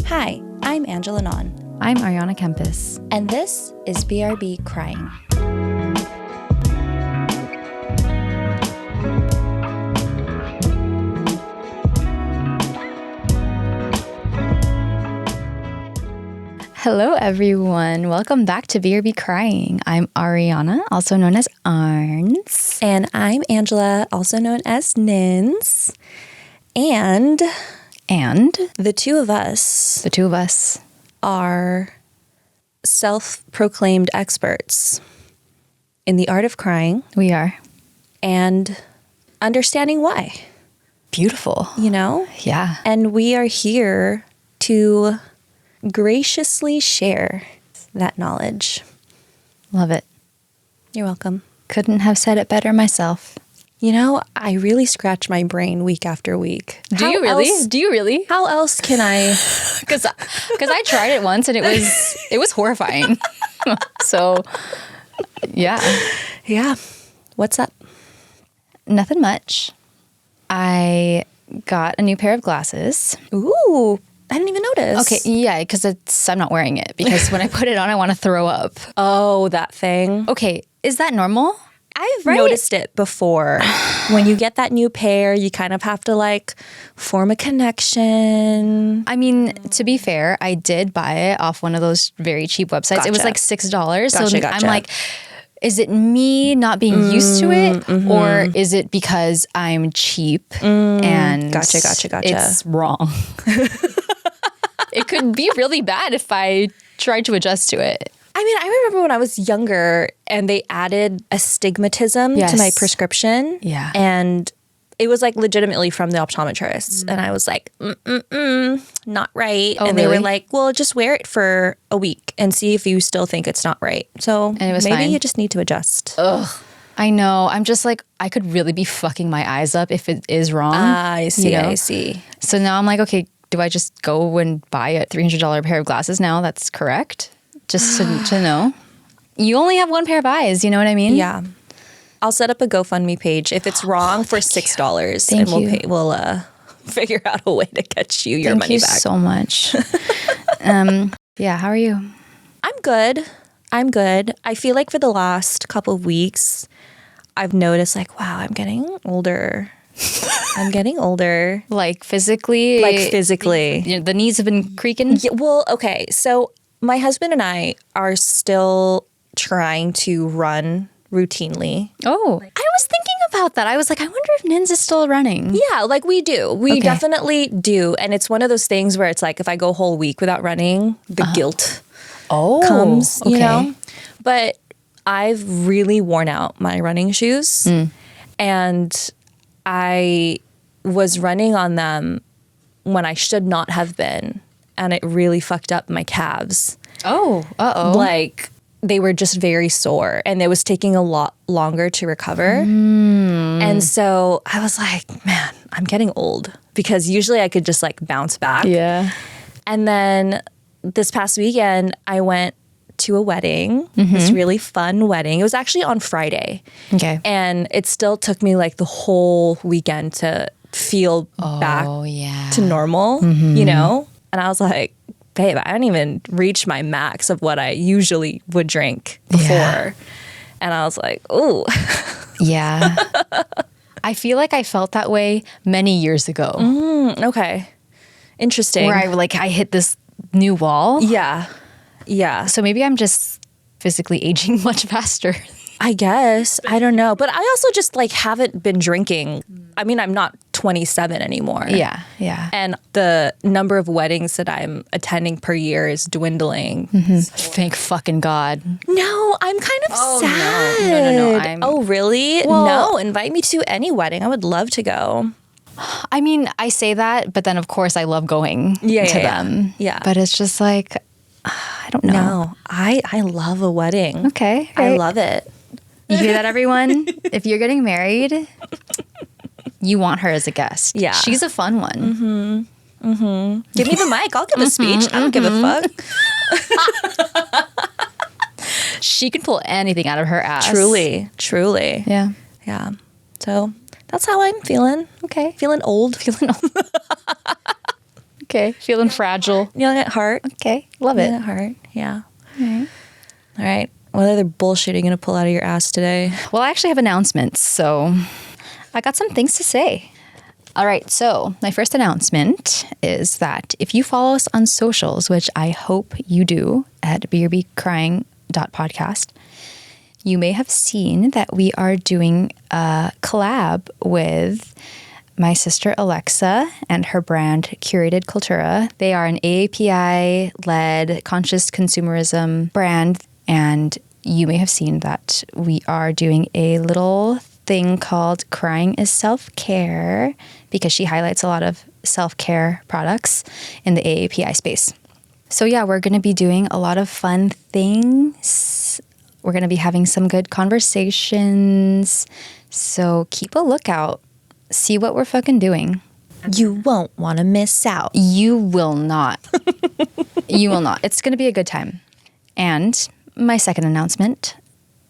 Hi, I'm Angela Non. I'm Ariana Kempis. And this is BRB Crying. Hello, everyone. Welcome back to BRB Crying. I'm Ariana, also known as Arns. And I'm Angela, also known as Nins. And the two of us are self-proclaimed experts in the art of crying. We are. And understanding why. Beautiful. You know? Yeah. And we are here to graciously share that knowledge. Love it. You're welcome. Couldn't have said it better myself. You know, I really scratch my brain week after week. Do you really? How else can I? Because I tried it once and it was horrifying. So, yeah. Yeah. What's up? Nothing much. I got a new pair of glasses. Ooh, I didn't even notice. Okay, yeah, because I'm not wearing it because when I put it on, I want to throw up. Oh, that thing. Okay, is that normal? I've noticed it before. When you get that new pair, you kind of have to like form a connection. I mean, to be fair, I did buy it off one of those very cheap websites. Gotcha. It was like $6. So Gotcha. I'm like, is it me not being used to it? Or is it because I'm cheap and Gotcha. it's wrong? It could be really bad if I tried to adjust to it. I mean, I remember when I was younger and they added astigmatism to my prescription. Yeah. And it was like legitimately from the optometrist. And I was like, not right. Oh, and they were really? like, well, just wear it for a week and see if you still think it's not right. So And it was maybe fine? you just need to adjust. Ugh. I know. I'm just like, I could really be fucking my eyes up if it is wrong. I see, you know? I see. So now I'm like, okay, do I just go and buy a $300 pair of glasses now? That's correct. Just to know. You only have one pair of eyes, you know what I mean? Yeah. I'll set up a GoFundMe page if it's wrong for $6. Thank and you. We'll figure out a way to get you your money back. Thank you so much. Yeah, how are you? I'm good. I feel like for the last couple of weeks, I've noticed like, wow, I'm getting older. Like physically? You know, the knees have been creaking? Yeah, well, okay. So my husband and I are still trying to run routinely. Oh, I was thinking about that. I was like, I wonder if Nins is still running. Yeah, like we do. We definitely do. And it's one of those things where it's like if I go a whole week without running, the guilt comes, you know? But I've really worn out my running shoes. And I was running on them when I should not have been. And it really fucked up my calves. Oh, uh-oh. Like they were just very sore and it was taking a lot longer to recover. And so I was like, man, I'm getting old because usually I could just like bounce back. Yeah. And then this past weekend, I went to a wedding, this really fun wedding. It was actually on Friday. Okay. And it still took me like the whole weekend to feel back to normal, you know? And I was like, babe, I didn't even reach my max of what I usually would drink before. Yeah. And I was like, ooh. Yeah. I feel like I felt that way many years ago. Okay. Interesting. Where I hit this new wall. Yeah. Yeah. So maybe I'm just physically aging much faster. I guess. I don't know. But I also just like haven't been drinking. I mean, I'm not 27 anymore. Yeah. And the number of weddings that I'm attending per year is dwindling. Thank fucking God. No, I'm kind of sad. No. Oh, really? Well- no, invite me to any wedding. I would love to go. I mean, I say that, but then of course I love going to them. Yeah. But it's just like, I don't know. No, I love a wedding. Okay. I right. love it. You hear that, everyone? If you're getting married, you want her as a guest. Yeah. She's a fun one. Give me the mic. I'll give a speech. I don't give a fuck. She can pull anything out of her ass. Truly. Yeah. Yeah. So that's how I'm feeling. Okay. Feeling old. Okay. Feeling fragile. Young at heart. Okay. Love it. Young at heart. Yeah. All right. What other bullshit are you going to pull out of your ass today? Well, I actually have announcements, so I got some things to say. All right, so my first announcement is that if you follow us on socials, which I hope you do at beerbcrying.podcast, you may have seen that we are doing a collab with my sister Alexa and her brand Curated Cultura. They are an AAPI-led conscious consumerism brand, and you may have seen that we are doing a little thing called Crying is Self-Care, because she highlights a lot of self-care products in the AAPI space. So yeah, we're going to be doing a lot of fun things. We're going to be having some good conversations. So keep a lookout. See what we're fucking doing. You won't want to miss out. You will not. You will not. It's going to be a good time. And my second announcement.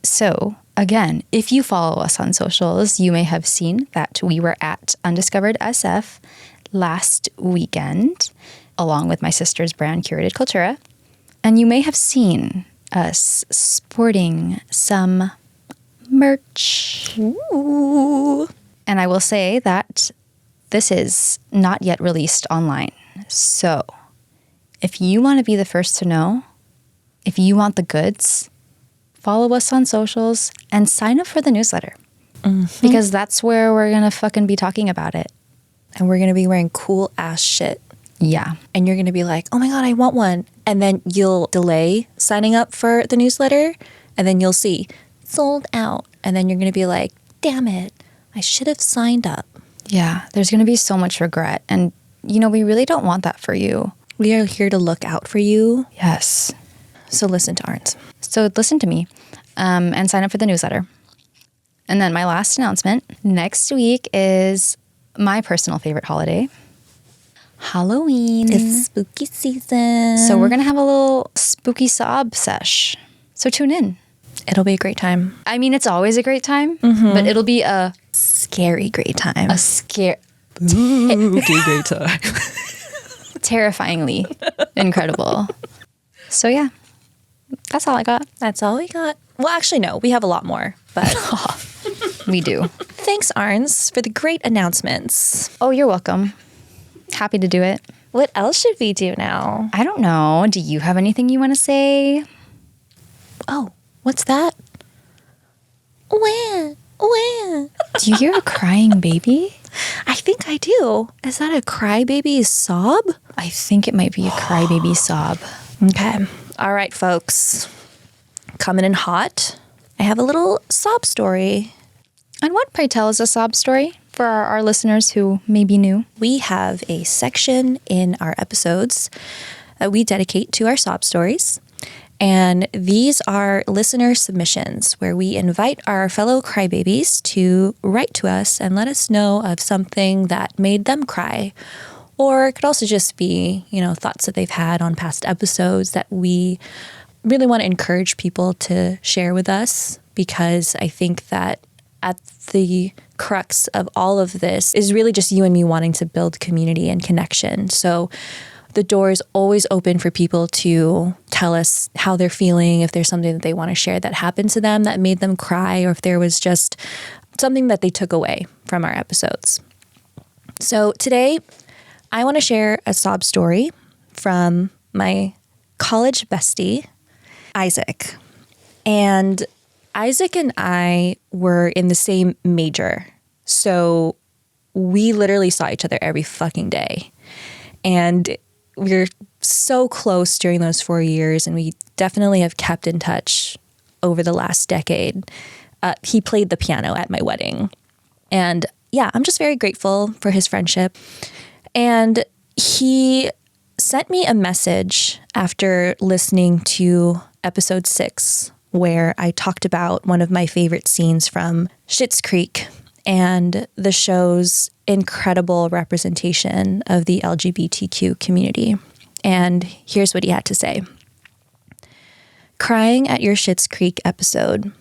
So again, if you follow us on socials, you may have seen that we were at Undiscovered SF last weekend, along with my sister's brand, Curated Cultura. And you may have seen us sporting some merch. Ooh. And I will say that this is not yet released online. So if you want to be the first to know, if you want the goods, follow us on socials and sign up for the newsletter. Mm-hmm. Because that's where we're going to fucking be talking about it. And we're going to be wearing cool ass shit. Yeah. And you're going to be like, oh my God, I want one. And then you'll delay signing up for the newsletter. And then you'll see sold out. And then you're going to be like, damn it, I should have signed up. Yeah. There's going to be so much regret. And, you know, we really don't want that for you. We are here to look out for you. Yes. So listen to Arns. So listen to me and sign up for the newsletter. And then my last announcement. Next week is my personal favorite holiday, Halloween. It's spooky season. So we're going to have a little spooky sob sesh. So tune in. It'll be a great time. I mean, it's always a great time, but it'll be a scary great time. A spooky great time. Terrifyingly incredible. So yeah, that's all I got. That's all we got. Well, actually, no, we have a lot more, but we do. Thanks, Arns, for the great announcements. Oh, you're welcome. Happy to do it. What else should we do now? I don't know. Do you have anything you want to say? Oh, what's that? Where? Do you hear a crying baby? I think I do. Is that a crybaby sob? I think it might be a crybaby sob. Okay. All right, folks. Coming in hot. I have a little sob story. And what, pray tell, is a sob story for our listeners who may be new? We have a section in our episodes that we dedicate to our sob stories. And these are listener submissions where we invite our fellow crybabies to write to us and let us know of something that made them cry. Or it could also just be, you know, thoughts that they've had on past episodes that we really want to encourage people to share with us, because I think that at the crux of all of this is really just you and me wanting to build community and connection. So the door is always open for people to tell us how they're feeling, if there's something that they want to share that happened to them that made them cry, or if there was just something that they took away from our episodes. So today, I want to share a sob story from my college bestie, Isaac. And Isaac and I were in the same major. So we literally saw each other every fucking day. And we were so close during those 4 years, and we definitely have kept in touch over the last decade. He played the piano at my wedding. And yeah, I'm just very grateful for his friendship. And he sent me a message after listening to episode 6, where I talked about one of my favorite scenes from Schitt's Creek and the show's incredible representation of the LGBTQ community. And here's what he had to say. Crying at your Schitt's Creek episode.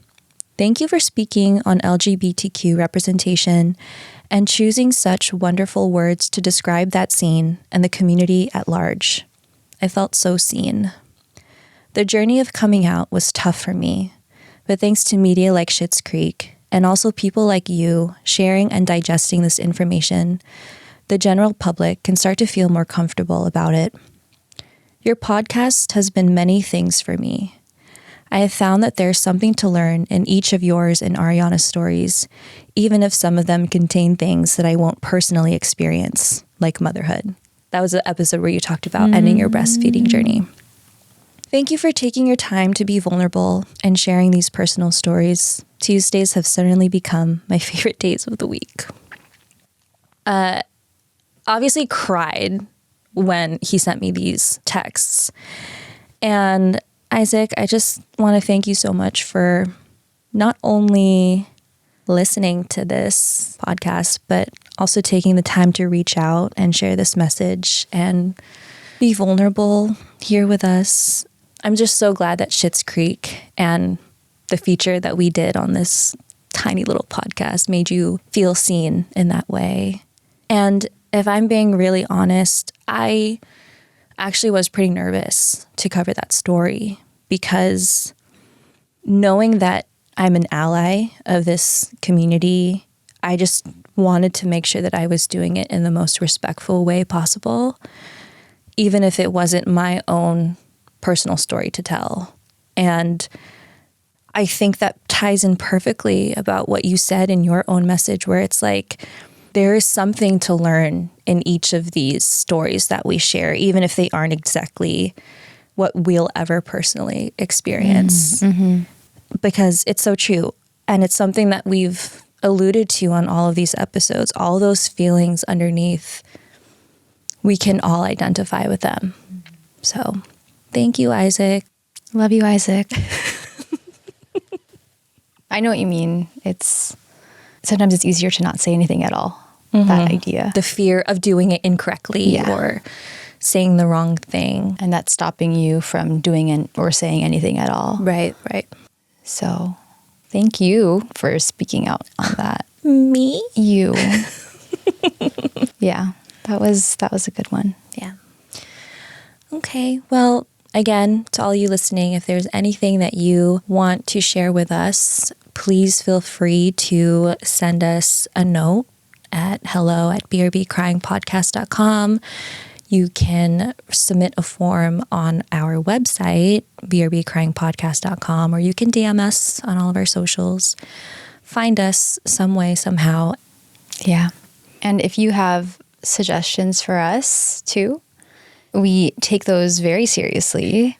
Thank you for speaking on LGBTQ representation and choosing such wonderful words to describe that scene and the community at large. I felt so seen. The journey of coming out was tough for me, but thanks to media like Schitt's Creek and also people like you sharing and digesting this information, the general public can start to feel more comfortable about it. Your podcast has been many things for me. I have found that there's something to learn in each of yours and Ariana's stories, even if some of them contain things that I won't personally experience, like motherhood. That was the episode where you talked about ending your breastfeeding journey. Thank you for taking your time to be vulnerable and sharing these personal stories. Tuesdays have suddenly become my favorite days of the week. Obviously cried when he sent me these texts. And Isaac, I just want to thank you so much for not only listening to this podcast, but also taking the time to reach out and share this message and be vulnerable here with us. I'm just so glad that Schitt's Creek and the feature that we did on this tiny little podcast made you feel seen in that way. And if I'm being really honest, I actually was pretty nervous to cover that story because knowing that I'm an ally of this community, I just wanted to make sure that I was doing it in the most respectful way possible, even if it wasn't my own personal story to tell. And I think that ties in perfectly about what you said in your own message, where it's like, there is something to learn in each of these stories that we share, even if they aren't exactly what we'll ever personally experience. Because it's so true. And it's something that we've alluded to on all of these episodes. All those feelings underneath, we can all identify with them. So thank you, Isaac. Love you, Isaac. I know what you mean. Sometimes it's easier to not say anything at all. That idea. The fear of doing it incorrectly or saying the wrong thing. And that's stopping you from doing or saying anything at all. Right. So thank you for speaking out on that. Me? You. Yeah, that was a good one. Yeah. Okay. Well, again, to all you listening, if there's anything that you want to share with us, please feel free to send us a note at hello@brbcryingpodcast.com. You can submit a form on our website, brbcryingpodcast.com, or you can DM us on all of our socials. Find us some way, somehow. Yeah. And if you have suggestions for us too, we take those very seriously.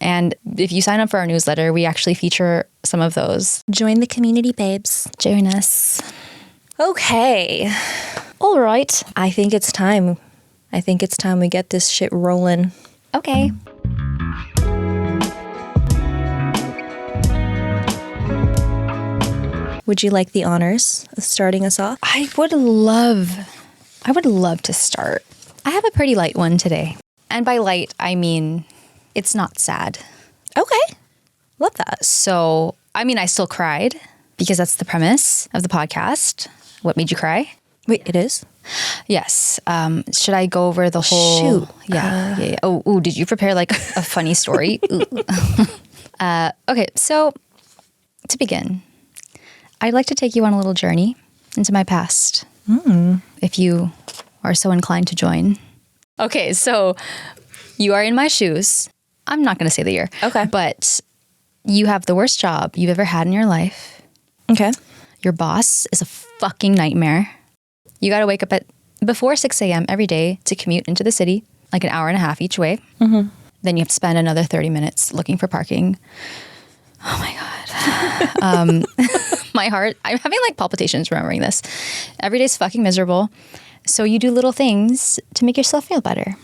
And if you sign up for our newsletter, we actually feature some of those. Join the community, babes. Join us. Okay. All right. I think it's time we get this shit rolling. Okay. Would you like the honors of starting us off? I would love to start. I have a pretty light one today. And by light, I mean, it's not sad. Okay. Love that. So, I mean, I still cried because that's the premise of the podcast. What made you cry? Wait, it is? Yes. Should I go over the whole? Shoot. Yeah. Oh, did you prepare like a funny story? Okay. So to begin, I'd like to take you on a little journey into my past. If you are so inclined to join. Okay. So you are in my shoes. I'm not going to say the year. Okay. But you have the worst job you've ever had in your life. Okay. Your boss is a fucking nightmare. You got to wake up before 6 a.m. every day to commute into the city, like an hour and a half each way. Then you have to spend another 30 minutes looking for parking. Oh my God. My heart, I'm having like palpitations remembering this. Every day's fucking miserable. So you do little things to make yourself feel better.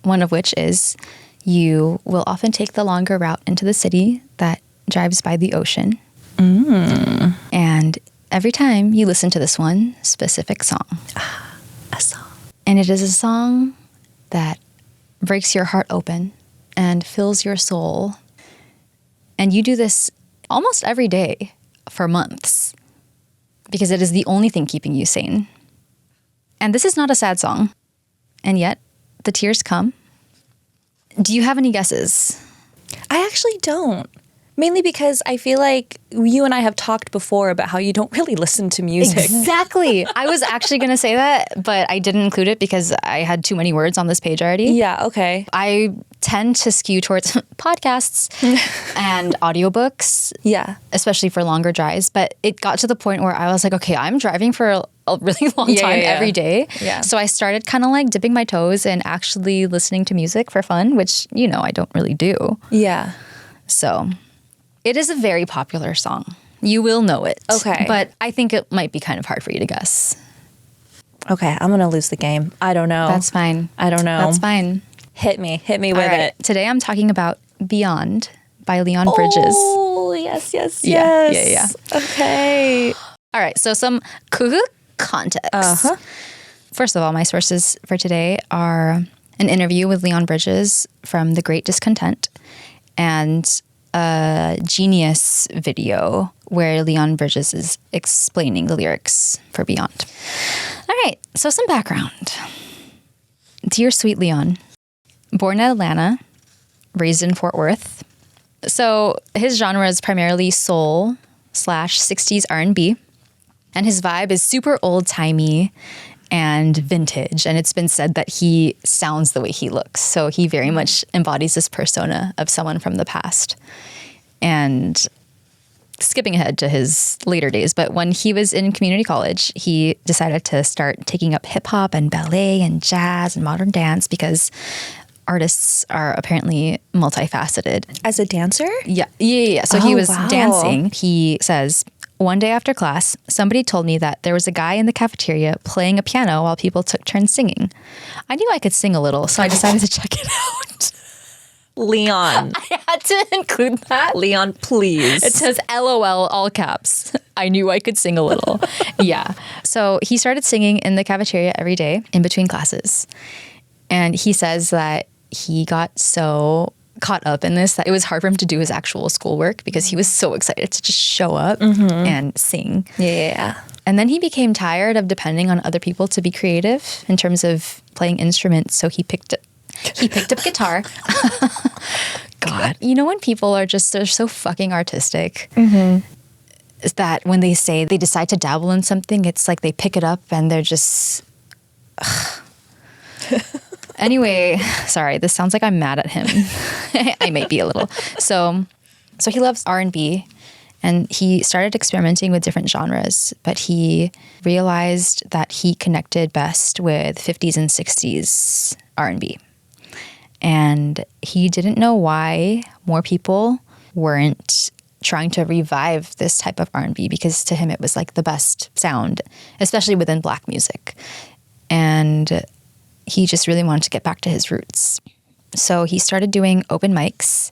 One of which is you will often take the longer route into the city that drives by the ocean. And every time you listen to this one specific song. A song. And it is a song that breaks your heart open and fills your soul. And you do this almost every day for months because it is the only thing keeping you sane. And this is not a sad song. And yet, the tears come. Do you have any guesses? I actually don't. Mainly because I feel like you and I have talked before about how you don't really listen to music. Exactly. I was actually going to say that, but I didn't include it because I had too many words on this page already. Yeah, okay. I tend to skew towards podcasts and audiobooks. Yeah. Especially for longer drives. But it got to the point where I was like, okay, I'm driving for a really long time every day. Yeah. So I started kind of like dipping my toes and actually listening to music for fun, which, you know, I don't really do. Yeah. So it is a very popular song. You will know it. Okay. But I think it might be kind of hard for you to guess. Okay, I'm going to lose the game. I don't know. That's fine. I don't know. That's fine. Hit me with it. Today I'm talking about Beyond by Leon Bridges. Oh, yes. Yeah. Okay. All right, so some context. First of all, my sources for today are an interview with Leon Bridges from The Great Discontent and a Genius video where Leon Bridges is explaining the lyrics for Beyond. All right, so some background. Dear Sweet Leon, born in Atlanta, raised in Fort Worth. So his genre is primarily soul / 60s R&B. And his vibe is super old-timey and vintage. And it's been said that he sounds the way he looks. So he very much embodies this persona of someone from the past. And skipping ahead to his later days, but when he was in community college, he decided to start taking up hip hop and ballet and jazz and modern dance because artists are apparently multifaceted. As a dancer? Yeah. So he was dancing. He says, one day after class, somebody told me that there was a guy in the cafeteria playing a piano while people took turns singing. I knew I could sing a little, so I decided to check it out. Leon. I had to include that. Leon, please. It says LOL, all caps. I knew I could sing a little. Yeah. So he started singing in the cafeteria every day in between classes. And he says that he got so caught up in this that it was hard for him to do his actual schoolwork because he was so excited to just show up and sing. Yeah. And then he became tired of depending on other people to be creative in terms of playing instruments. So he picked up guitar. God. You know when people are just, they're so fucking artistic. Is that when they say they decide to dabble in something, it's like they pick it up and they're just... Anyway, sorry, this sounds like I'm mad at him. I might be a little. So he loves R&B and he started experimenting with different genres, but he realized that he connected best with 50s and 60s R&B. And he didn't know why more people weren't trying to revive this type of R&B because to him it was like the best sound, especially within Black music. And he just really wanted to get back to his roots. So he started doing open mics,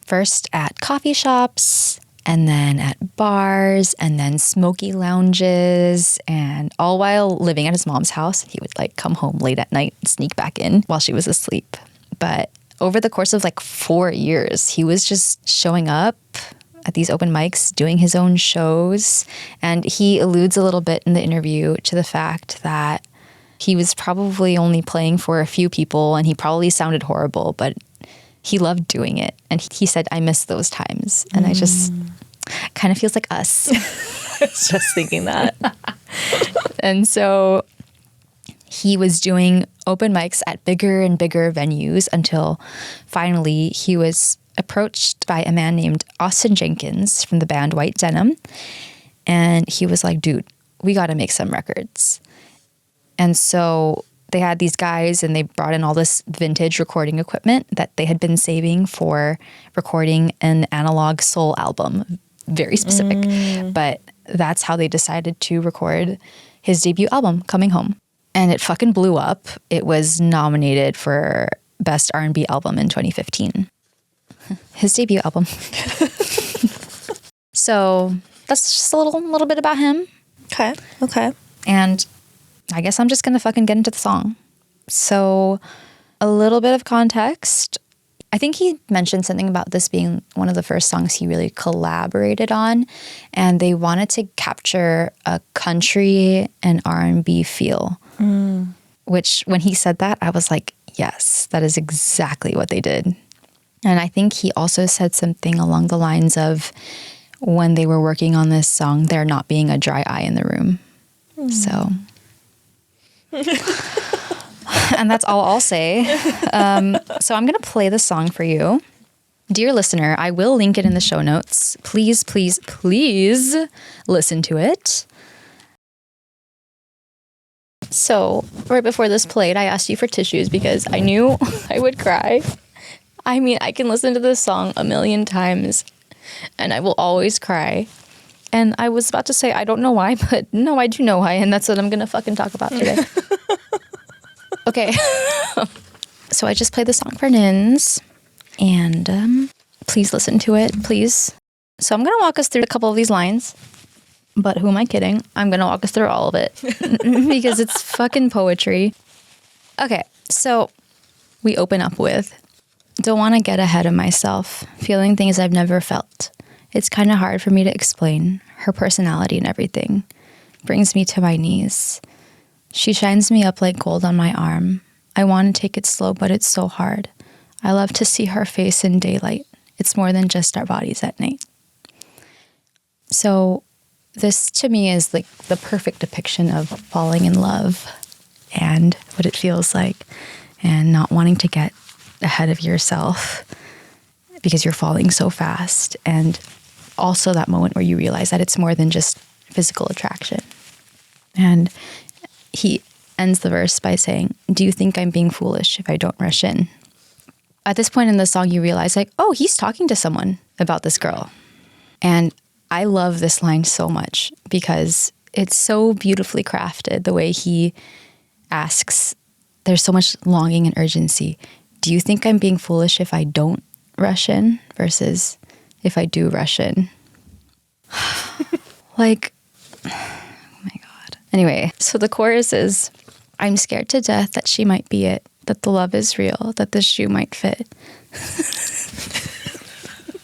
first at coffee shops, and then at bars, and then smoky lounges, and all while living at his mom's house. He would like come home late at night and sneak back in while she was asleep. But over the course of like 4 years, he was just showing up at these open mics, doing his own shows. And he alludes a little bit in the interview to the fact that he was probably only playing for a few people and he probably sounded horrible, but he loved doing it. And he said, I miss those times. And I just kind of feels like us. I was just thinking that. And so he was doing open mics at bigger and bigger venues until finally he was approached by a man named Austin Jenkins from the band White Denim. And he was like, dude, we got to make some records. And so they had these guys and they brought in all this vintage recording equipment that they had been saving for recording an analog soul album. Very specific. But that's how they decided to record his debut album, Coming Home. And it fucking blew up. It was nominated for Best R&B Album in 2015. His debut album. So that's just a little bit about him. Okay. And I guess I'm just going to fucking get into the song. So a little bit of context. I think he mentioned something about this being one of the first songs he really collaborated on. And they wanted to capture a country and R&B feel Which, when he said that, I was like, yes, that is exactly what they did. And I think he also said something along the lines of, when they were working on this song, there not being a dry eye in the room. So, and that's all I'll say. So I'm going to play the song for you. Dear listener, I will link it in the show notes. Please, please, please listen to it. So right before this played, I asked you for tissues because I knew I would cry. I mean, I can listen to this song a million times and I will always cry. And I was about to say, I don't know why, but no, I do know why. And that's what I'm going to fucking talk about today. Okay. So I just played the song for Nins. And please listen to it, please. So I'm going to walk us through a couple of these lines. But who am I kidding? I'm going to walk us through all of it. Because it's fucking poetry. Okay, so we open up with, don't want to get ahead of myself, feeling things I've never felt. It's kind of hard for me to explain. Her personality and everything brings me to my knees. She shines me up like gold on my arm. I want to take it slow, but it's so hard. I love to see her face in daylight. It's more than just our bodies at night. So this to me is like the perfect depiction of falling in love and what it feels like and not wanting to get ahead of yourself because you're falling so fast. And also that moment where you realize that it's more than just physical attraction. And he ends the verse by saying, do you think I'm being foolish if I don't rush in? At this point in the song, you realize like, oh, he's talking to someone about this girl. And I love this line so much because it's so beautifully crafted. The way he asks, there's so much longing and urgency. Do you think I'm being foolish if I don't rush in versus if I do rush in? Like, oh my God. Anyway, so the chorus is, I'm scared to death that she might be it, that the love is real, that the shoe might fit.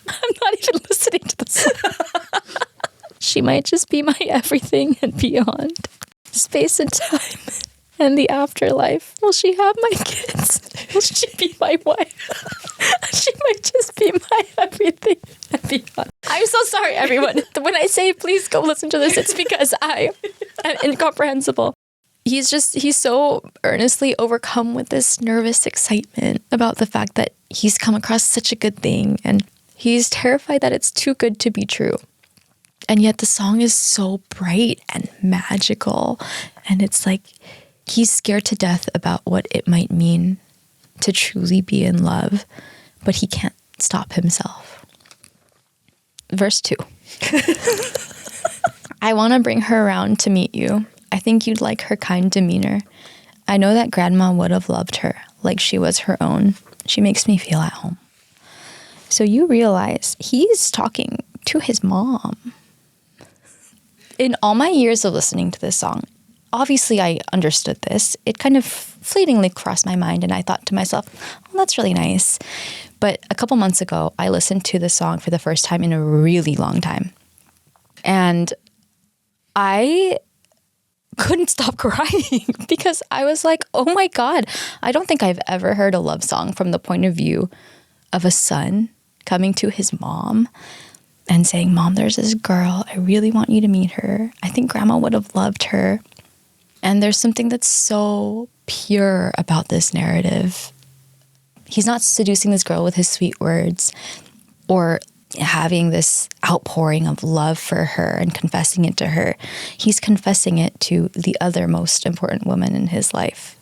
I'm not even listening to this. She might just be my everything and beyond. Space and time and the afterlife. Will she have my kids? Will she be my wife? She might just be my everything and beyond. I'm so sorry, everyone. When I say please go listen to this, it's because I am incomprehensible. He's so earnestly overcome with this nervous excitement about the fact that he's come across such a good thing, and he's terrified that it's too good to be true. And yet the song is so bright and magical, and it's like he's scared to death about what it might mean to truly be in love, but he can't stop himself. Verse 2. I want to bring her around to meet you. I think you'd like her kind demeanor. I know that grandma would have loved her like she was her own. She makes me feel at home. So you realize he's talking to his mom. In all my years of listening to this song, obviously I understood this. It kind of fleetingly crossed my mind and I thought to myself, oh, that's really nice. But a couple months ago, I listened to the song for the first time in a really long time. And I couldn't stop crying because I was like, oh my God, I don't think I've ever heard a love song from the point of view of a son coming to his mom and saying, Mom, there's this girl. I really want you to meet her. I think grandma would have loved her. And there's something that's so pure about this narrative. He's not seducing this girl with his sweet words or having this outpouring of love for her and confessing it to her. He's confessing it to the other most important woman in his life.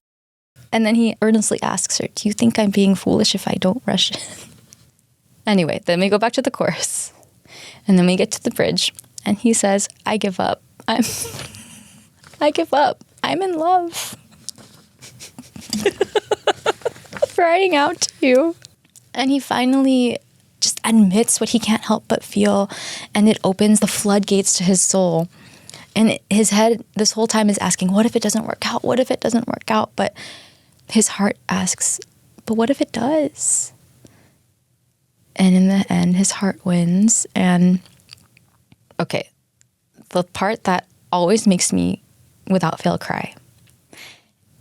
And then he earnestly asks her, do you think I'm being foolish if I don't rush in? Anyway, then we go back to the chorus. And then we get to the bridge. And he says, I give up. I give up. I'm in love. Crying out to you. And he finally just admits what he can't help but feel, and it opens the floodgates to his soul. And his head this whole time is asking, what if it doesn't work out? What if it doesn't work out? But his heart asks, but what if it does? And in the end, his heart wins. And okay, the part that always makes me without fail cry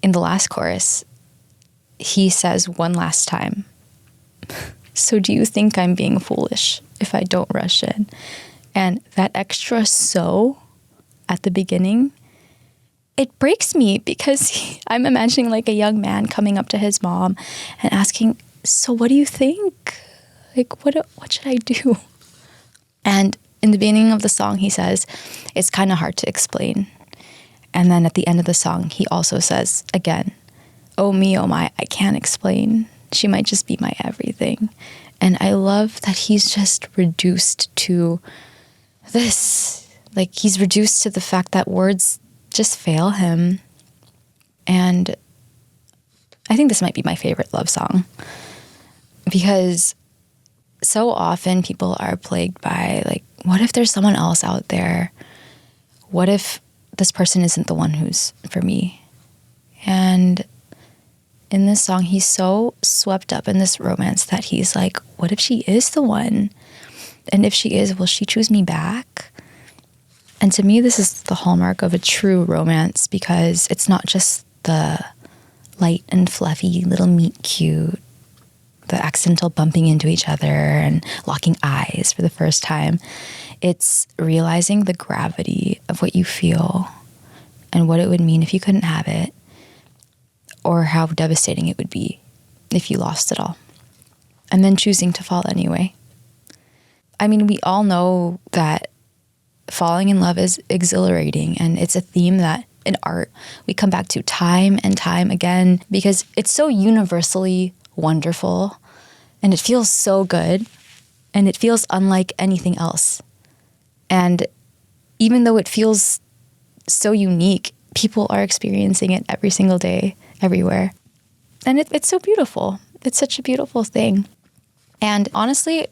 in the last chorus, he says one last time, "So do you think I'm being foolish if I don't rush in?" And that extra "so" at the beginning, it breaks me because I'm imagining like a young man coming up to his mom and asking, "So what do you think? Like, what should I do?" And in the beginning of the song, he says, "It's kind of hard to explain." And then at the end of the song, he also says again, oh my, I can't explain. She might just be my everything." And I love that he's just reduced to this. Like, he's reduced to the fact that words just fail him. And I think this might be my favorite love song, because so often people are plagued by, like, what if there's someone else out there? What if this person isn't the one who's for me? And in this song, he's so swept up in this romance that he's like, what if she is the one? And if she is, will she choose me back? And to me, this is the hallmark of a true romance, because it's not just the light and fluffy little meet cute, the accidental bumping into each other and locking eyes for the first time. It's realizing the gravity of what you feel and what it would mean if you couldn't have it, or how devastating it would be if you lost it all, and then choosing to fall anyway. I mean, we all know that falling in love is exhilarating, and it's a theme that in art we come back to time and time again, because it's so universally wonderful, and it feels so good, and it feels unlike anything else. And even though it feels so unique, people are experiencing it every single day, everywhere. And it's so beautiful. It's such a beautiful thing. And honestly,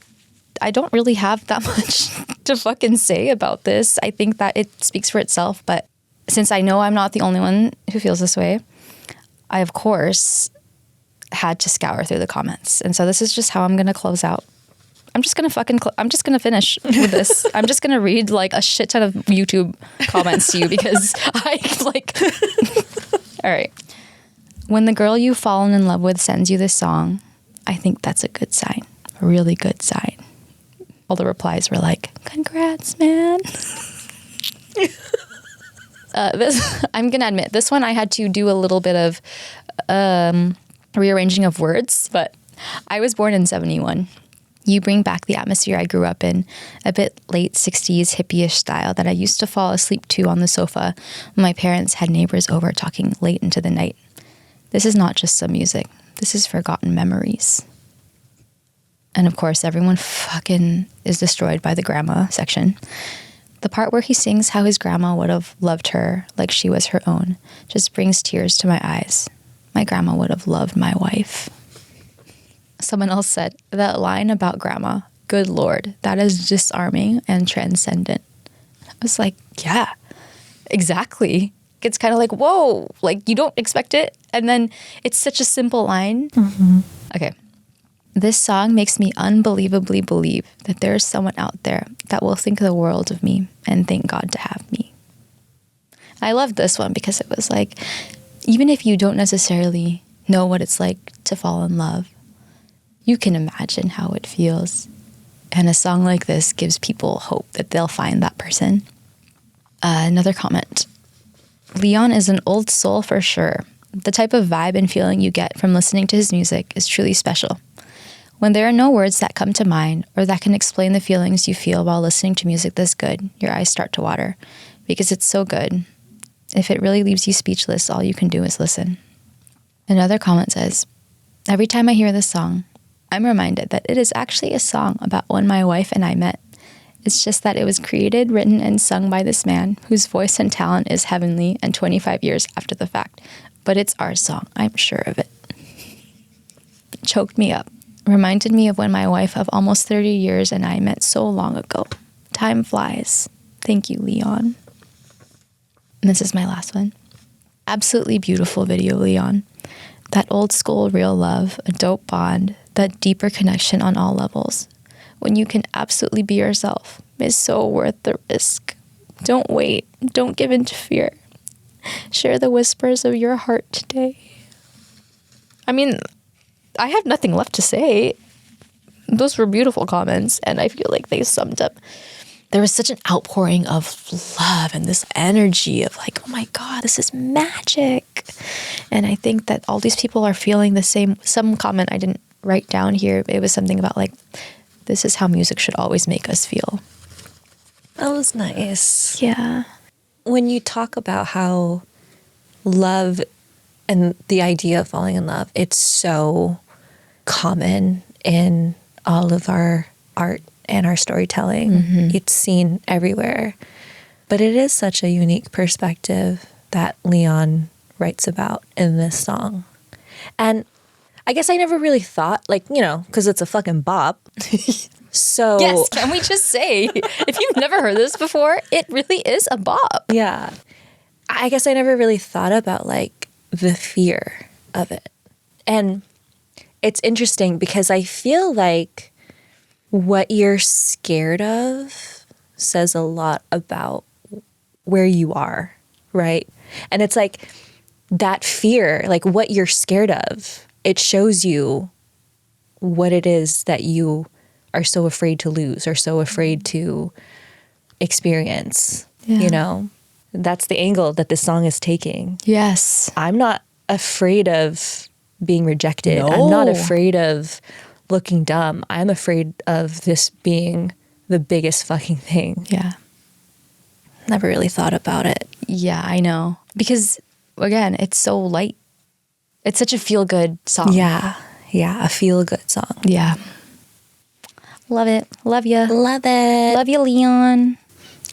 I don't really have that much to fucking say about this. I think that it speaks for itself. But since I know I'm not the only one who feels this way, I, of course, had to scour through the comments. And so this is just how I'm going to close out. I'm just going to finish with this. I'm just going to read like a shit ton of YouTube comments to you, because I like, all right. When the girl you've fallen in love with sends you this song, I think that's a good sign, a really good sign. All the replies were like, congrats, man. This, I'm going to admit, this one I had to do a little bit of rearranging of words, but I was born in 1971. You bring back the atmosphere I grew up in, a bit late 60s hippie-ish style that I used to fall asleep to on the sofa when my parents had neighbors over talking late into the night. This is not just some music. This is forgotten memories. And of course, everyone fucking is destroyed by the grandma section. The part where he sings how his grandma would have loved her like she was her own just brings tears to my eyes. My grandma would have loved my wife. Someone else said, that line about grandma, good Lord, that is disarming and transcendent. I was like, yeah, exactly. It's kind of like, whoa, like you don't expect it. And then it's such a simple line. Mm-hmm. Okay. This song makes me unbelievably believe that there is someone out there that will think the world of me and thank God to have me. I loved this one because it was like, even if you don't necessarily know what it's like to fall in love, you can imagine how it feels. And a song like this gives people hope that they'll find that person. Another comment. Leon is an old soul for sure. The type of vibe and feeling you get from listening to his music is truly special. When there are no words that come to mind or that can explain the feelings you feel while listening to music this good, your eyes start to water because it's so good. If it really leaves you speechless, all you can do is listen. Another comment says, every time I hear this song, I'm reminded that it is actually a song about when my wife and I met. It's just that it was created, written, and sung by this man whose voice and talent is heavenly and 25 years after the fact. But it's our song, I'm sure of it. Choked me up. Reminded me of when my wife of almost 30 years and I met so long ago. Time flies. Thank you, Leon. And this is my last one. Absolutely beautiful video, Leon. That old school real love, a dope bond, that deeper connection on all levels. When you can absolutely be yourself is so worth the risk. Don't wait. Don't give in to fear. Share the whispers of your heart today. I mean, I have nothing left to say. Those were beautiful comments, and I feel like they summed up. There was such an outpouring of love and this energy of like, oh my God, this is magic. And I think that all these people are feeling the same. Some comment I didn't write down here, it was something about like, this is how music should always make us feel. That was nice. Yeah. When you talk about how love and the idea of falling in love, it's so common in all of our art and our storytelling. It's seen everywhere. But it is such a unique perspective that Leon writes about in this song. And I guess I never really thought, like, you know, because it's a fucking bop. So Yes, can we just say, if you've never heard this before, it really is a bop. yeah. I guess I never really thought about like the fear of it. And it's interesting because I feel like what you're scared of says a lot about where you are, right? And it's like that fear, like what you're scared of, it shows you what it is that you are so afraid to lose or so afraid to experience, you know? That's the angle that this song is taking. Yes. I'm not afraid of being rejected. No. I'm not afraid of looking dumb. I'm afraid of this being the biggest fucking thing. Yeah. Never really thought about it. Yeah, I know. Because, again, it's so light. It's such a feel-good song. Yeah. Yeah. A feel-good song. Yeah. Love it. Love ya. Love it. Love you, Leon.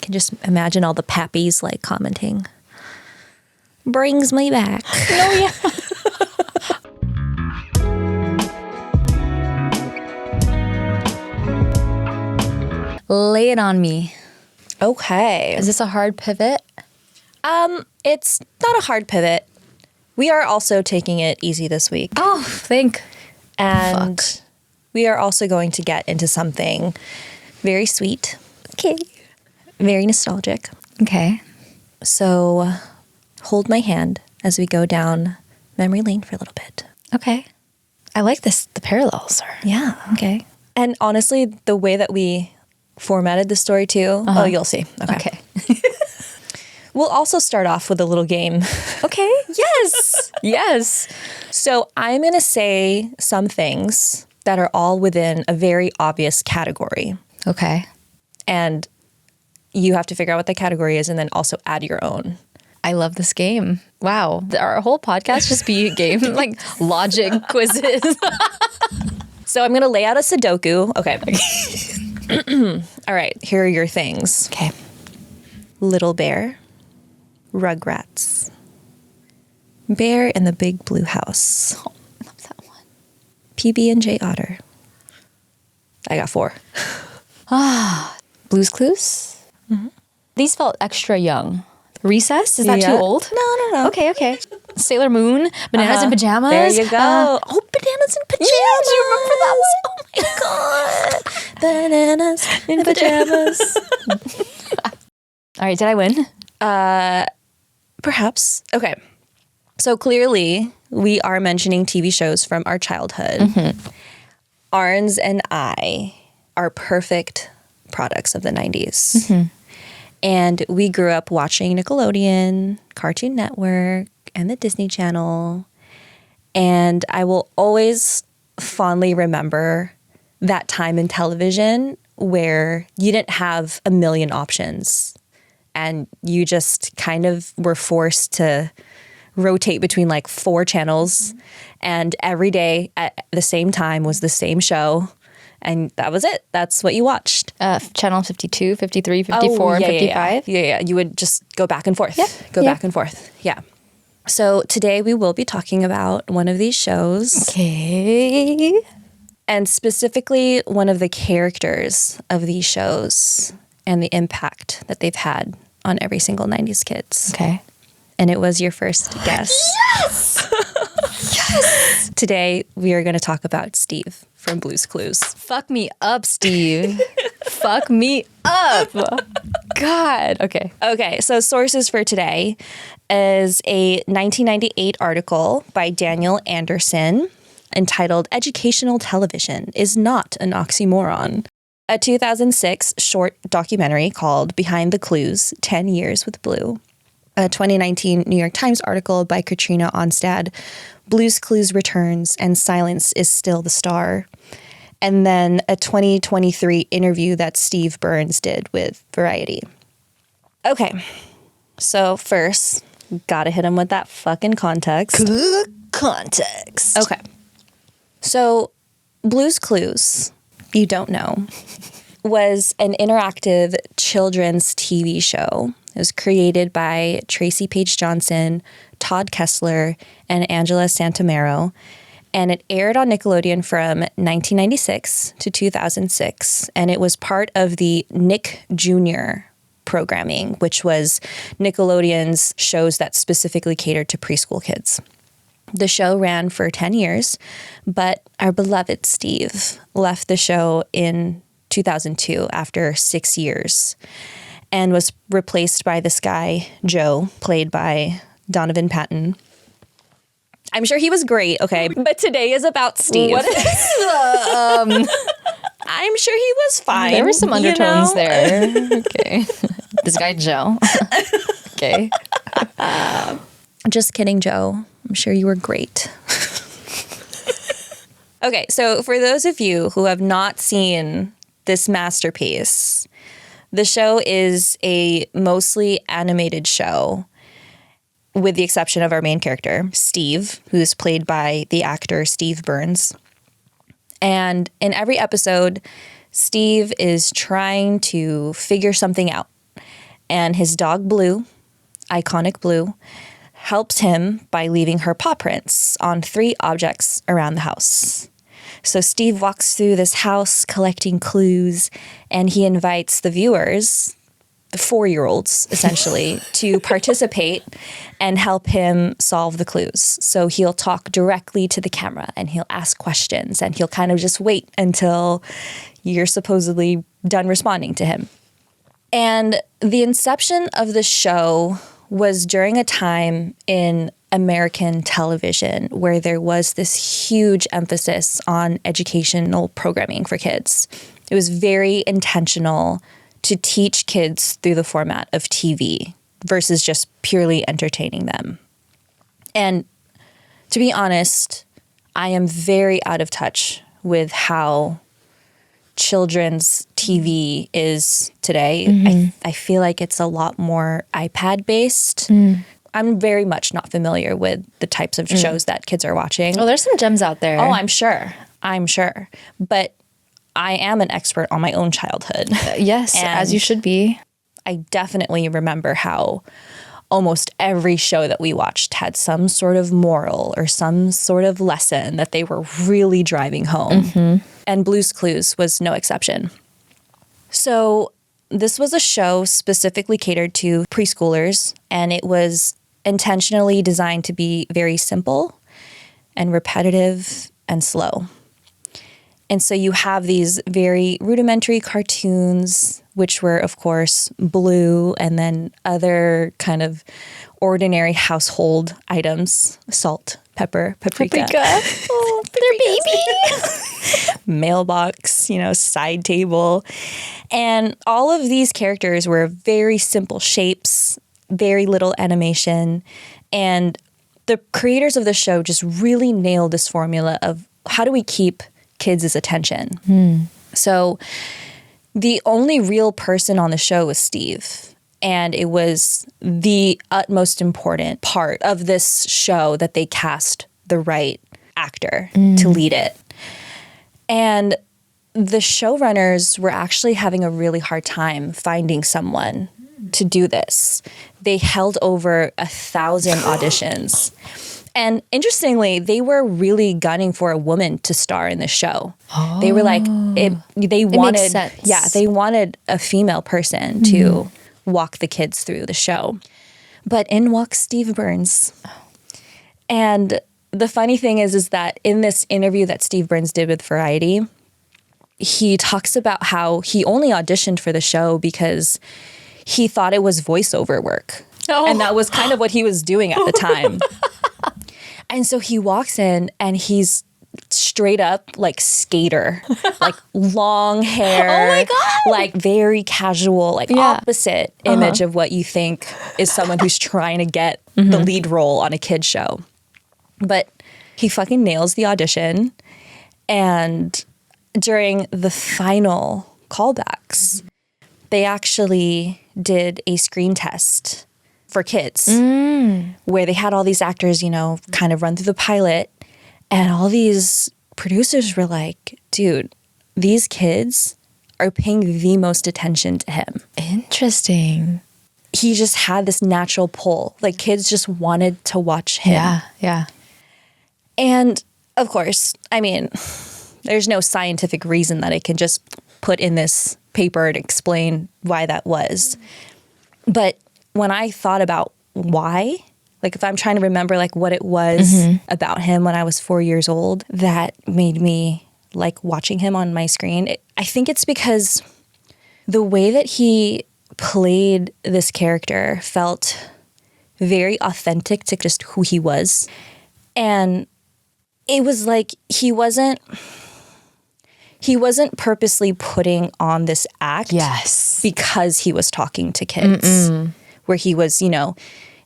Can just imagine all the pappies like commenting. Brings me back. No, yeah. Lay it on me. Okay. Is this a hard pivot? It's not a hard pivot. We are also taking it easy this week. Oh, thank. And Fuck. we are also going to get into something very sweet. Okay. Very nostalgic. Okay. So hold my hand as we go down memory lane for a little bit. Okay. I like this. The parallels are. Yeah. Okay. And honestly, the way that we formatted the story too, oh, you'll see. Okay. We'll also start off with a little game. Okay. Yes. Yes. So I'm going to say some things that are all within a very obvious category. Okay. And you have to figure out what the category is and then also add your own. I love this game. Wow. Our whole podcast just be a game, like logic quizzes. So I'm going to lay out a Sudoku. Okay. All right. Here are your things. Okay. Little Bear, Rugrats, Bear in the Big Blue House, Oh, I love that one. PB&J Otter. I got 4. Blue's Clues? Mm-hmm. These felt extra young. Recess? Is that too old? No. Okay. Sailor Moon? Bananas in Pajamas? There you go. Bananas in Pajamas. Yeah, do you remember that one? Oh my God. Bananas in Pajamas. All right, did I win? Perhaps. Okay. So clearly, we are mentioning TV shows from our childhood. Mm-hmm. Arns and I are perfect products of the 90s. Mm-hmm. And we grew up watching Nickelodeon, Cartoon Network, and the Disney Channel. And I will always fondly remember that time in television where you didn't have a million options. And you just kind of were forced to rotate between like 4 channels. Mm-hmm. And every day at the same time was the same show. And that was it. That's what you watched. Channel 52, 53, 54, and 55. Yeah. You would just go back and forth. Yeah. Back and forth. Yeah. So today we will be talking about one of these shows. Okay. And specifically one of the characters of these shows and the impact that they've had on every single 90s kids. Okay. And it was your first guess. Yes! Yes! Today we are going to talk about Steve from Blue's Clues. Fuck me up, Steve. Fuck me up. God. Okay. Okay, so sources for today is a 1998 article by Daniel Anderson entitled Educational Television is Not an Oxymoron. A 2006 short documentary called Behind the Clues, 10 Years with Blue. A 2019 New York Times article by Katrina Onstad, Blue's Clues Returns and Silence is Still the Star. And then a 2023 interview that Steve Burns did with Variety. Okay, so first, gotta hit him with that fucking context. Context. Okay. So, Blue's Clues, you don't know, was an interactive children's TV show. It was created by Tracy Page Johnson, Todd Kessler, and Angela Santomero, and it aired on Nickelodeon from 1996 to 2006, and it was part of the Nick Jr. programming, which was Nickelodeon's shows that specifically catered to preschool kids. The show ran for 10 years, but our beloved Steve left the show in 2002 after 6 years and was replaced by this guy, Joe, played by Donovan Patton. I'm sure he was great, okay? But today is about Steve. What is the, I'm sure he was fine. There were some undertones there. Okay. This guy, Joe. Okay. Just kidding, Joe. I'm sure you were great. Okay, so for those of you who have not seen this masterpiece, the show is a mostly animated show, with the exception of our main character, Steve, who's played by the actor Steve Burns. And in every episode, Steve is trying to figure something out. And his dog, Blue, iconic Blue, helps him by leaving her paw prints on 3 objects around the house. So Steve walks through this house collecting clues, and he invites the viewers, the 4-year-olds essentially, to participate and help him solve the clues. So he'll talk directly to the camera and he'll ask questions, and he'll kind of just wait until you're supposedly done responding to him. And the inception of the show was during a time in American television where there was this huge emphasis on educational programming for kids. It was very intentional to teach kids through the format of TV versus just purely entertaining them. And to be honest, I am very out of touch with how children's TV is today. Mm-hmm. I feel like it's a lot more iPad based. I'm very much not familiar with the types of shows that kids are watching. Oh, there's some gems out there. Oh, I'm sure. But I am an expert on my own childhood. Yes, and as you should be. I definitely remember how almost every show that we watched had some sort of moral or some sort of lesson that they were really driving home. Mm-hmm. And Blue's Clues was no exception. So this was a show specifically catered to preschoolers, and it was intentionally designed to be very simple and repetitive and slow. And so you have these very rudimentary cartoons, which were, of course, Blue, and then other kind of ordinary household items, salt, pepper, paprika. Oh, their baby. Mailbox, side table. And all of these characters were very simple shapes, very little animation. And the creators of the show just really nailed this formula of how do we keep kids' attention. So the only real person on the show was Steve. And it was the utmost important part of this show that they cast the right actor to lead it. And the showrunners were actually having a really hard time finding someone to do this. They held over 1,000 auditions. And interestingly, they were really gunning for a woman to star in the show. Oh. They were like, they wanted a female person to walk the kids through the show. But in walks Steve Burns. And the funny thing is that in this interview that Steve Burns did with Variety, he talks about how he only auditioned for the show because he thought it was voiceover work. Oh. And that was kind of what he was doing at the time. And so he walks in and he's straight up like skater, like long hair. Oh my God. Like very casual, like opposite image of what you think is someone who's trying to get the lead role on a kid's show. But he fucking nails the audition. And during the final callbacks, they actually did a screen test for kids where they had all these actors, you know, kind of run through the pilot. And all these producers were like, dude, these kids are paying the most attention to him. Interesting. He just had this natural pull. Like kids just wanted to watch him. Yeah, yeah. And of course, I mean, there's no scientific reason that I can just put in this paper to explain why that was. But when I thought about why, like if I'm trying to remember like what it was about him when I was 4 years old that made me like watching him on my screen, I think it's because the way that he played this character felt very authentic to just who he was. And it was like he wasn't purposely putting on this act because he was talking to kids. Where he was, you know,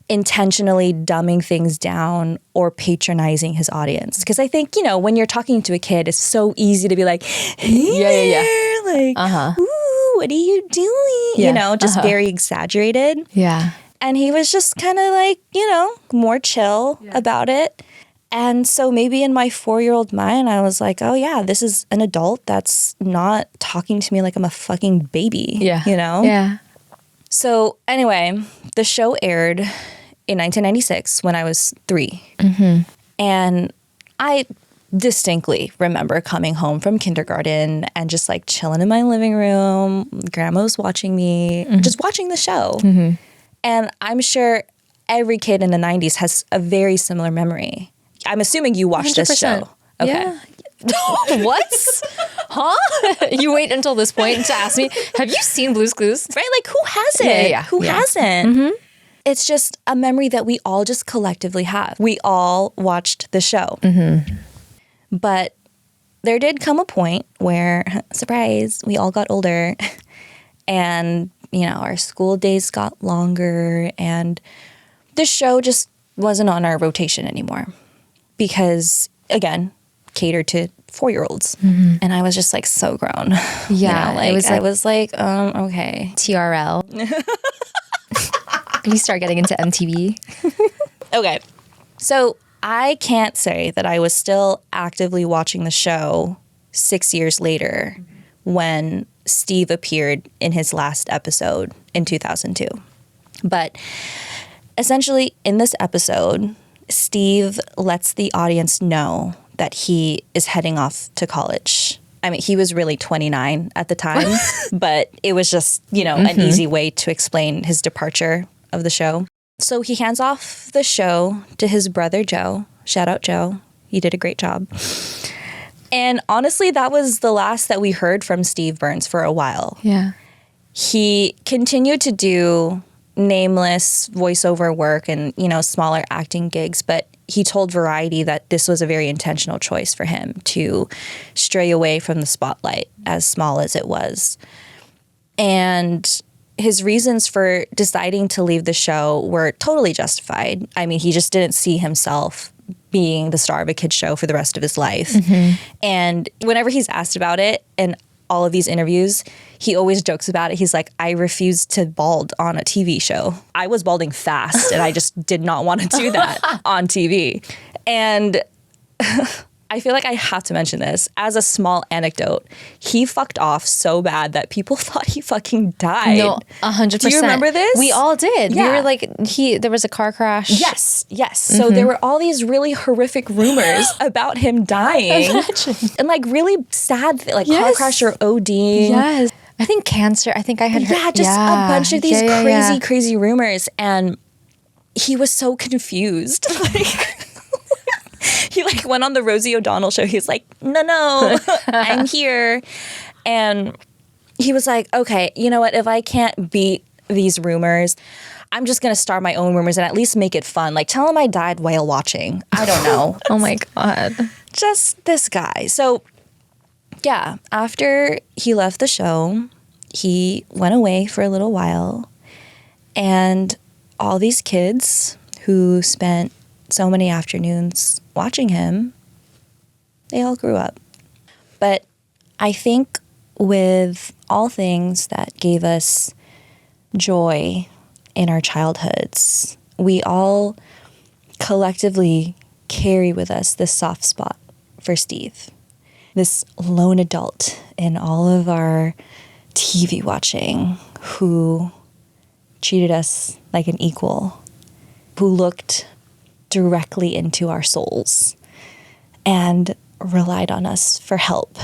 intentionally dumbing things down or patronizing his audience. Because I think, you know, when you're talking to a kid, it's so easy to be like, hey, like, ooh, what are you doing? You know, just very exaggerated. Yeah. And he was just kind of like, you know, more chill about it. And so maybe in my 4-year-old mind, I was like, oh yeah, this is an adult that's not talking to me like I'm a fucking baby. Yeah. You know? Yeah. So anyway, the show aired in 1996 when I was 3. And I distinctly remember coming home from kindergarten and just like chilling in my living room. Grandma was watching me, just watching the show. And I'm sure every kid in the 90s has a very similar memory. I'm assuming you watched 100%. This show. Okay. Yeah. What? Huh? You wait until this point to ask me, have you seen Blue's Clues? Right? Like, who hasn't? Who hasn't? It's just a memory that we all just collectively have. We all watched the show. But there did come a point where, surprise, we all got older. And, you know, our school days got longer. And the show just wasn't on our rotation anymore. Because, again, catered to 4-year-olds. And I was just like so grown. Yeah. You know, like, I was like, okay. TRL. We start getting into MTV. Okay. So I can't say that I was still actively watching the show 6 years later when Steve appeared in his last episode in 2002. But essentially in this episode, Steve lets the audience know that he is heading off to college. I mean, he was really 29 at the time, but it was just, you know, an easy way to explain his departure of the show. So he hands off the show to his brother, Joe. Shout out, Joe. He did a great job. And honestly, that was the last that we heard from Steve Burns for a while. Yeah. He continued to do nameless voiceover work and, you know, smaller acting gigs, but he told Variety that this was a very intentional choice for him to stray away from the spotlight, as small as it was. And his reasons for deciding to leave the show were totally justified. I mean, he just didn't see himself being the star of a kid's show for the rest of his life. And whenever he's asked about it in all of these interviews, he always jokes about it. He's like, I refused to bald on a TV show. I was balding fast and I just did not want to do that on TV. And I feel like I have to mention this as a small anecdote. He fucked off so bad that people thought he fucking died. No, 100%. Do you remember this? We all did. Yeah. We were like, there was a car crash. Yes. So there were all these really horrific rumors about him dying. Imagine. And like really sad, car crash or ODing. Yes. I think cancer. I think I had heard. Yeah, just a bunch of these crazy rumors. And he was so confused. He like went on the Rosie O'Donnell show. He's like, no, I'm here. And he was like, okay, you know what? If I can't beat these rumors. I'm just going to start my own rumors and at least make it fun. Like, tell him I died while watching. I don't know. Oh my God. Just this guy. So, yeah, after he left the show, he went away for a little while. And all these kids who spent so many afternoons watching him, they all grew up. But I think with all things that gave us joy in our childhoods, we all collectively carry with us this soft spot for Steve, this lone adult in all of our TV watching who treated us like an equal, who looked directly into our souls and relied on us for help.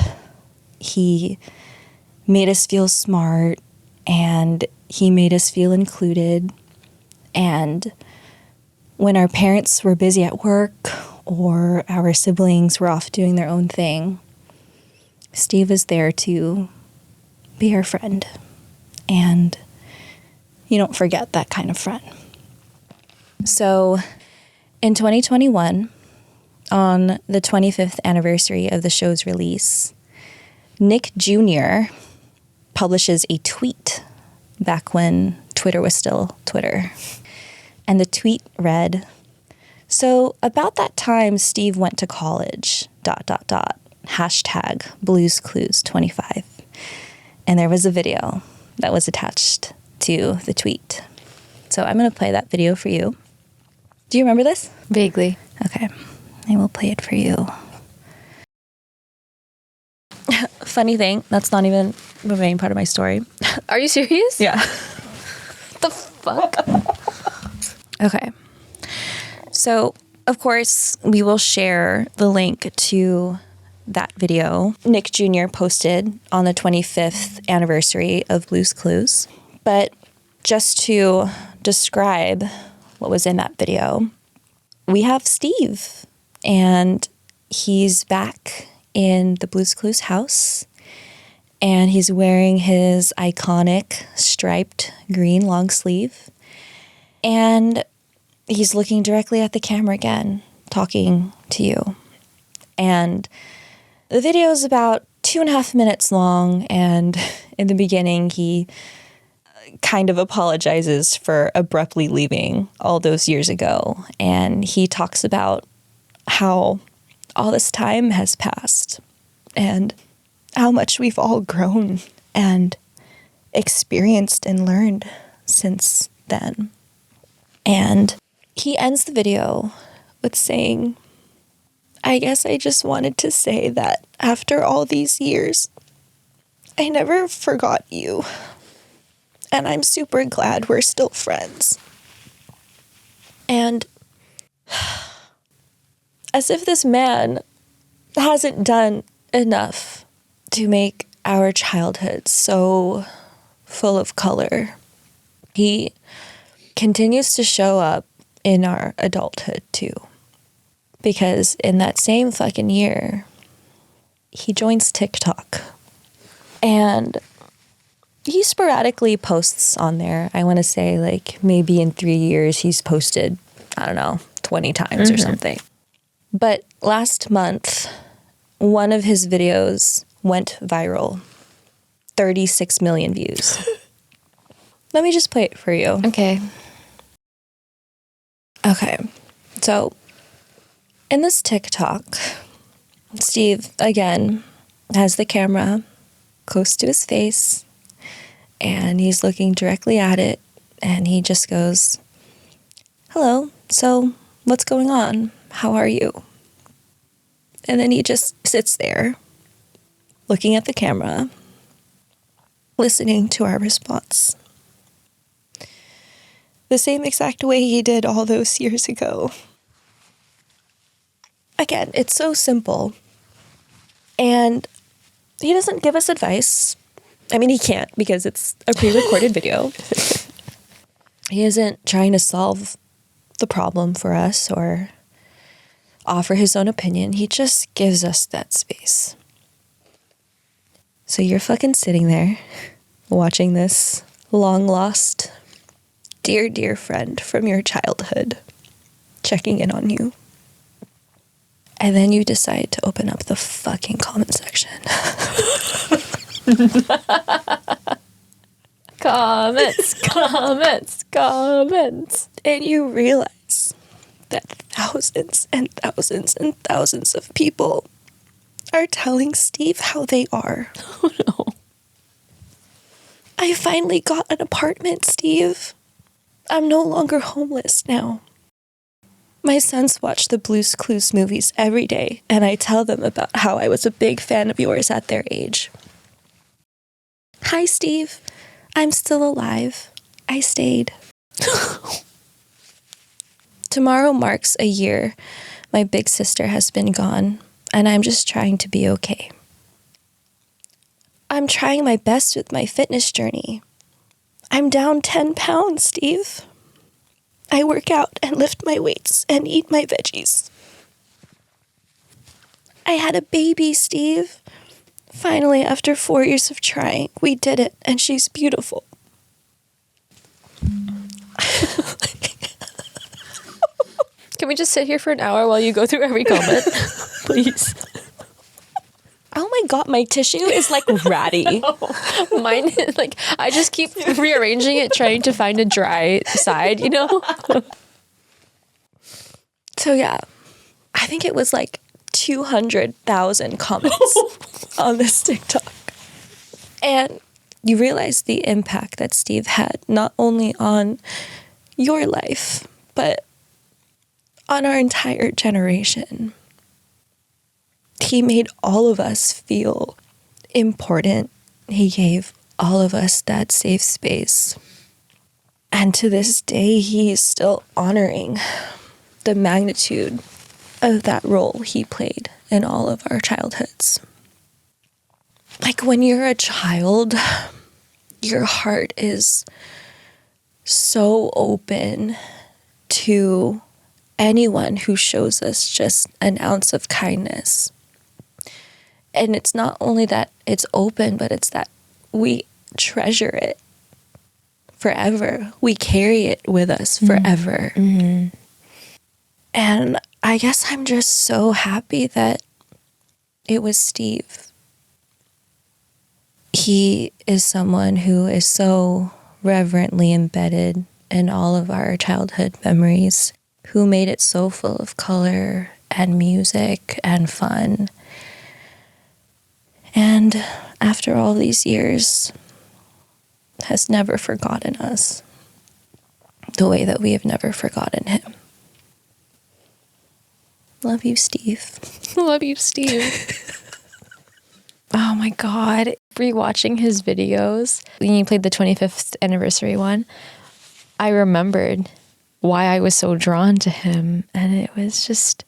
He made us feel smart and he made us feel included. And when our parents were busy at work or our siblings were off doing their own thing, Steve was there to be our friend. And you don't forget that kind of friend. So in 2021, on the 25th anniversary of the show's release, Nick Jr. publishes a tweet back when Twitter was still Twitter. And the tweet read, "So about that time Steve went to college, .. Blues Clues 25. And there was a video that was attached to the tweet. So I'm going to play that video for you. Do you remember this? Vaguely. Okay. I will play it for you. Funny thing, that's not even the main part of my story. Are you serious? Yeah. The fuck? Okay. So, of course, we will share the link to that video Nick Jr. posted on the 25th anniversary of Blues Clues. But just to describe what was in that video, we have Steve, and he's back in the Blues Clues house, and he's wearing his iconic striped green long sleeve, and he's looking directly at the camera again, talking to you. And the video is about 2.5 minutes long, and in the beginning, he kind of apologizes for abruptly leaving all those years ago. And he talks about how all this time has passed and how much we've all grown and experienced and learned since then. And he ends the video with saying, "I guess I just wanted to say that after all these years, I never forgot you. And I'm super glad we're still friends." And as if this man hasn't done enough to make our childhood so full of color, he continues to show up in our adulthood too. Because in that same fucking year, he joins TikTok. And he sporadically posts on there. I want to say like maybe in 3 years he's posted, I don't know, 20 times or something. But last month, one of his videos went viral. 36 million views. Let me just play it for you. Okay. Okay. So in this TikTok, Steve, again, has the camera close to his face, and he's looking directly at it, and he just goes, "Hello, so what's going on? How are you?" And then he just sits there, looking at the camera, listening to our response. The same exact way he did all those years ago. Again, it's so simple. And he doesn't give us advice. I mean, he can't because it's a pre-recorded video. He isn't trying to solve the problem for us or offer his own opinion. He just gives us that space. So you're fucking sitting there watching this long-lost dear, dear friend from your childhood checking in on you. And then you decide to open up the fucking comment section. Comments. And you realize that thousands and thousands and thousands of people are telling Steve how they are. Oh no. I finally got an apartment, Steve. I'm no longer homeless now. My sons watch the Blue's Clues movies every day, and I tell them about how I was a big fan of yours at their age. Hi, Steve. I'm still alive. I stayed. Tomorrow marks a year my big sister has been gone, and I'm just trying to be okay. I'm trying my best with my fitness journey. I'm down 10 pounds, Steve. I work out and lift my weights and eat my veggies. I had a baby, Steve. Finally, after 4 years of trying, we did it, and she's beautiful. Can we just sit here for an hour while you go through every comment? Please. Oh my God, my tissue is like ratty. Mine, like, I just keep rearranging it, trying to find a dry side, you know? So yeah, I think it was like 200,000 comments on this TikTok. And you realize the impact that Steve had, not only on your life, but on our entire generation. He made all of us feel important. He gave all of us that safe space. And to this day, he is still honoring the magnitude of that role he played in all of our childhoods. Like when you're a child, your heart is so open to anyone who shows us just an ounce of kindness. And it's not only that it's open, but it's that we treasure it forever. We carry it with us forever. Mm-hmm. And I guess I'm just so happy that it was Steve. He is someone who is so reverently embedded in all of our childhood memories, who made it so full of color and music and fun. And after all these years, has never forgotten us the way that we have never forgotten him. Love you, Steve. Love you, Steve. Oh my God. Rewatching his videos, when you played the 25th anniversary one, I remembered why I was so drawn to him. And it was just,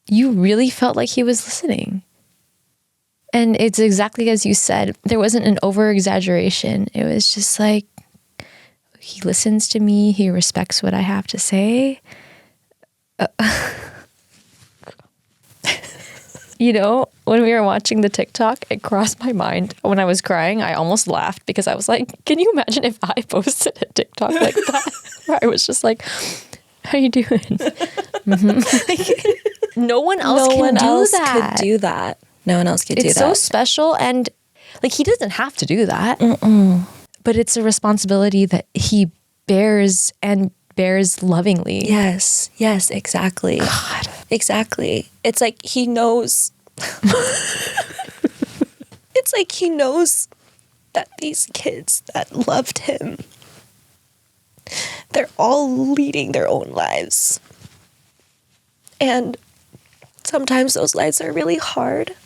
you really felt like he was listening. And it's exactly as you said, there wasn't an over-exaggeration. It was just like, he listens to me, he respects what I have to say. You know, when we were watching the TikTok, it crossed my mind. When I was crying, I almost laughed because I was like, can you imagine if I posted a TikTok like that? Where I was just like, how you doing? Mm-hmm. No one else could do that. No one else could do that. It's so special, and like he doesn't have to do that. But it's a responsibility that he bears and bears lovingly. Yes, exactly. God. Exactly. It's like he knows. It's like he knows that these kids that loved him, they're all leading their own lives. And sometimes those lives are really hard.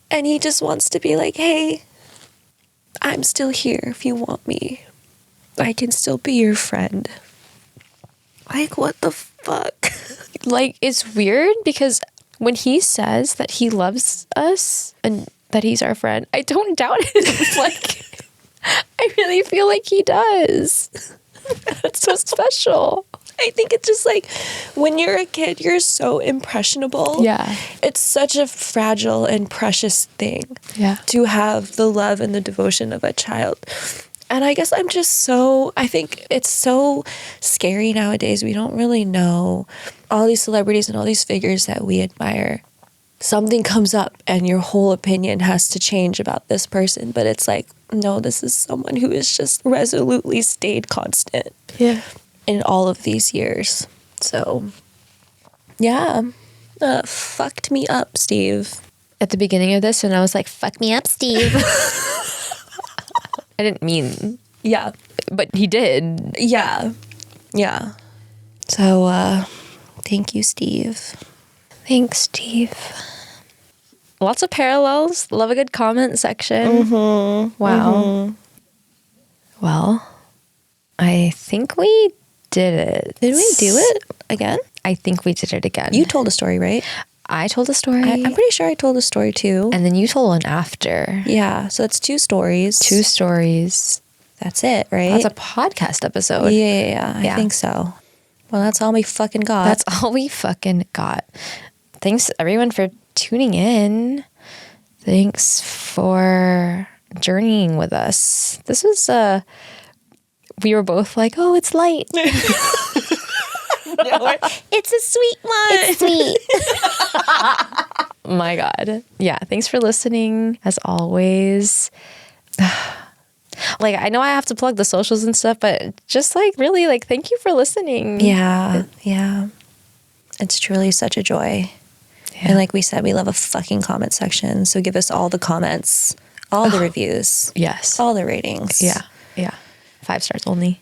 And he just wants to be like, hey, I'm still here if you want me. I can still be your friend. Like, what the fuck? Like, it's weird because when he says that he loves us and that he's our friend, I don't doubt it. Like, I really feel like he does. That's so special. I think it's just like when you're a kid, you're so impressionable. Yeah. It's such a fragile and precious thing to have the love and the devotion of a child. And I guess I think it's so scary nowadays. We don't really know all these celebrities and all these figures that we admire. Something comes up and your whole opinion has to change about this person. But it's like, no, this is someone who has just resolutely stayed constant. Yeah. In all of these years. So, yeah. Fucked me up, Steve. At the beginning of this, when I was like, fuck me up, Steve. I didn't mean. Yeah. But he did. Yeah. Yeah. So, thank you, Steve. Thanks, Steve. Lots of parallels. Love a good comment section. Mm-hmm. Wow. Mm-hmm. Well, I think we did it. Did we do it again? I think we did it again. You told a story, right? I told a story. I'm pretty sure I told a story too. And then you told one after. Yeah, so it's 2 stories. 2 stories. That's it, right? That's a podcast episode. Yeah, I think so. Well, that's all we fucking got. That's all we fucking got. Thanks, everyone, for tuning in. Thanks for journeying with us. This was, we were both like, oh, it's light. It's a sweet one. It's sweet. My God. Yeah. Thanks for listening, as always. Like, I know I have to plug the socials and stuff, but just like really, like, thank you for listening. Yeah. Yeah. It's truly such a joy. Yeah. And like we said, we love a fucking comment section. So give us all the comments, all the reviews. Yes. All the ratings. Yeah. Yeah. 5 stars only.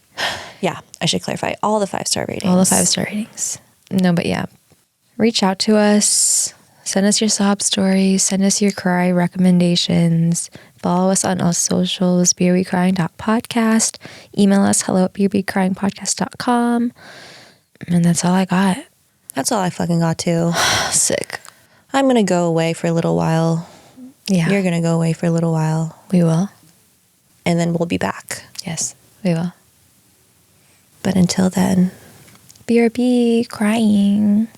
Yeah. I should clarify all the 5-star ratings. All the 5-star ratings. No, but yeah. Reach out to us. Send us your sob stories. Send us your cry recommendations. Follow us on all socials, beerwecrying.podcast. Email us, hello@beerwecryingpodcast.com. And that's all I got. That's all I fucking got too. Sick. I'm going to go away for a little while. Yeah. You're going to go away for a little while. We will. And then we'll be back. Yes, we will. But until then, BRB crying.